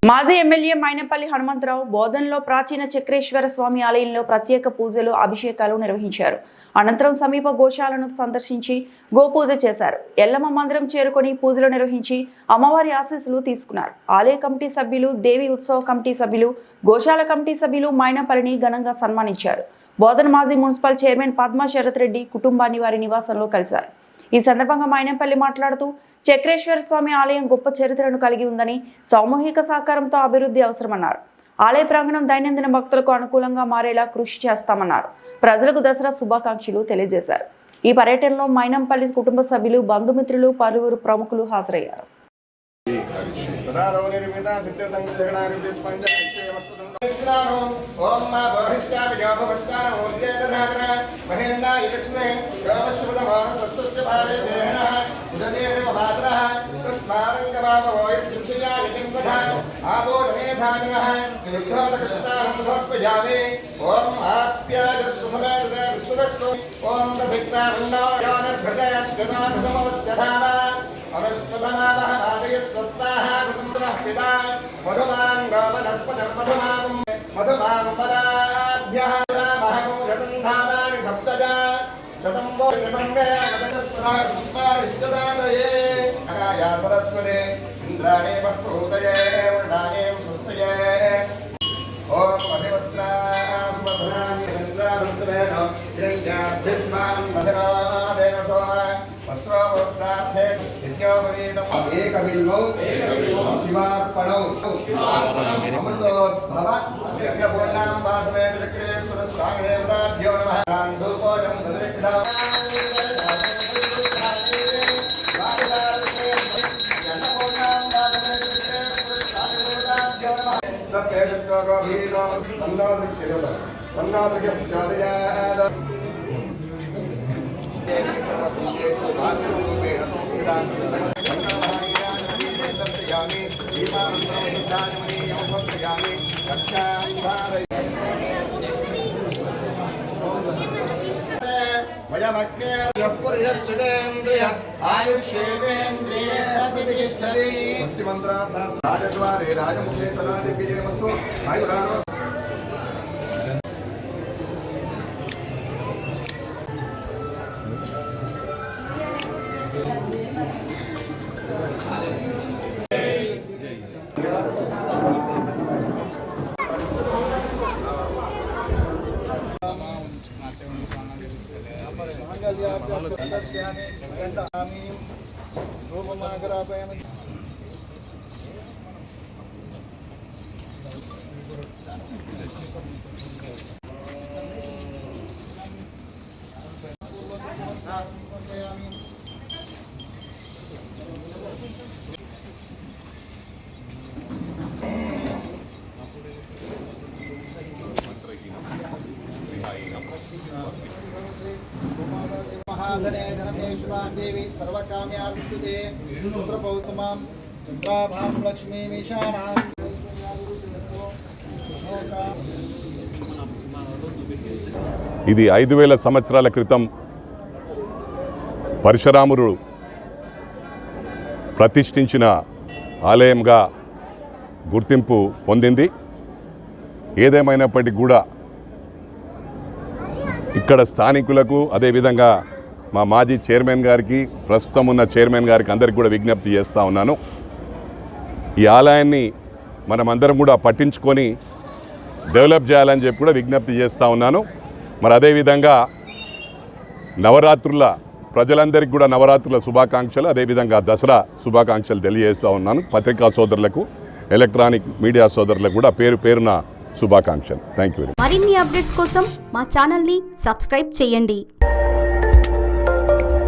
మాజీ ఎమ్మెల్యే మైనంపల్లి హనుమంతరావు బోధనలో ప్రాచీన చక్రేశ్వర స్వామి ఆలయంలో ప్రత్యేక పూజలు అభిషేకాలు నిర్వహించారు. అనంతరం సమీప గోశాలను సందర్శించి గోపూజ చేశారు. ఎల్లమ్మ మందిరం చేరుకొని పూజలు నిర్వహించి అమ్మవారి ఆశీస్సులు తీసుకున్నారు. ఆలయ కమిటీ సభ్యులు, దేవి ఉత్సవ కమిటీ సభ్యులు, గోశాల కమిటీ సభ్యులు మైనంపల్లిని ఘనంగా సన్మానించారు. బోధన మాజీ మున్సిపల్ చైర్మన్ పద్మా శరత్ రెడ్డి కుటుంబాన్ని వారి నివాసంలో కలిశారు. ఈ సందర్భంగా మైనంపల్లి మాట్లాడుతూ చక్రేశ్వర స్వామి ఆలయం గొప్ప చరిత్రను కలిగి ఉందని, సామూహిక సహకారంతో అభివృద్ధి అవసరమన్నారు. ఆలయ ప్రాంగణం దైనందిన భక్తులకు అనుకూలంగా మారేలా కృషి చేస్తామన్నారు. ప్రజలకు దసరా శుభాకాంక్షలు తెలియజేశారు. ఈ పర్యటనలో మైనంపల్లి కుటుంబ సభ్యులు, బంధుమిత్రులు, పలువురు ప్రముఖులు హాజరయ్యారు. ओम मा बहिष्ठा विजोभवस्तान ऊर्जेदधातन महेन्ना इक्षसे योगशुभदमानसस्तस्य भारे देहनः उददेव भाद्रः तस्मारङ्गभावोयस्युक्षया यतिम्बधा आबोधनेधातनः युद्धोदकस्तानं समर्पयामि ओम आप्याजस्सुसमेतदे विश्वदस्तु ओम तदिक्तामन्नो योनिर्भृजयस्कृताभृतमवस्त्यधाम अनुष्पदमावह आदयस्वस्वाहा कृतम्तनः पिता मधुमान् गोवनस्पतिर्मधुमावम् मधुमां पदाभ्यः महमो रतं धामानि सप्तजा शतं वो निमन्वे मदनस्पदारिष्टदादये अगाया सरस्वते इन्द्राणे भक्तोदये वर्णाये सुस्तये ओम अधिवस्त्रा सुमधुरानि रन्द्रारुद्रेण हिरण्याभ्यस्मान् मधुरा देवसोम वस्त्रोपवस्त्रार्थे नित्योपवीतम् एकबिल्वौ शिवार्पणौ अमृतोद्भव यज्ञपूर्णां वासमेत चक्रेश्वर स्वामी देवताभ्यो नमः धूपोजं बदरिक्तां राजद्वारे राजमुखे सदा दिग्विजयमस्तु आयुरारो महाधने धनमेश्वरां देवी सर्वकाम्यार्थिसिद्धे पुत्रपौत्रमां चन्द्राभां लक्ष्मीमीशानां ఇది 5000 సంవత్సరాల క్రితం పరశురాముడు ప్రతిష్ఠించిన ఆలయంగా గుర్తింపు పొందింది. ఏదేమైనప్పటికీ కూడా ఇక్కడ స్థానికులకు, అదేవిధంగా మా మాజీ చైర్మన్ గారికి, ప్రస్తుతం ఉన్న చైర్మన్ గారికి అందరికీ కూడా విజ్ఞప్తి చేస్తూ ఉన్నాను. ఈ ఆలయాన్ని మనమందరం కూడా పట్టించుకొని డెవలప్ చేయాలని చెప్పి కూడా విజ్ఞప్తి చేస్తూ ఉన్నాను. మరి అదేవిధంగా నవరాత్రుల ప్రజలందరికీ కూడా నవరాత్రుల శుభాకాంక్షలు, అదేవిధంగా దసరా శుభాకాంక్షలు తెలియజేస్తూ ఉన్నాను. పత్రికా సోదరులకు, ఎలక్ట్రానిక్ మీడియా సోదరులకు కూడా పేరు పేరున శుభాకాంక్షలు. Thank you. మరిన్ని అప్డేట్స్ కోసం మా ఛానల్ని సబ్స్క్రైబ్ చేయండి.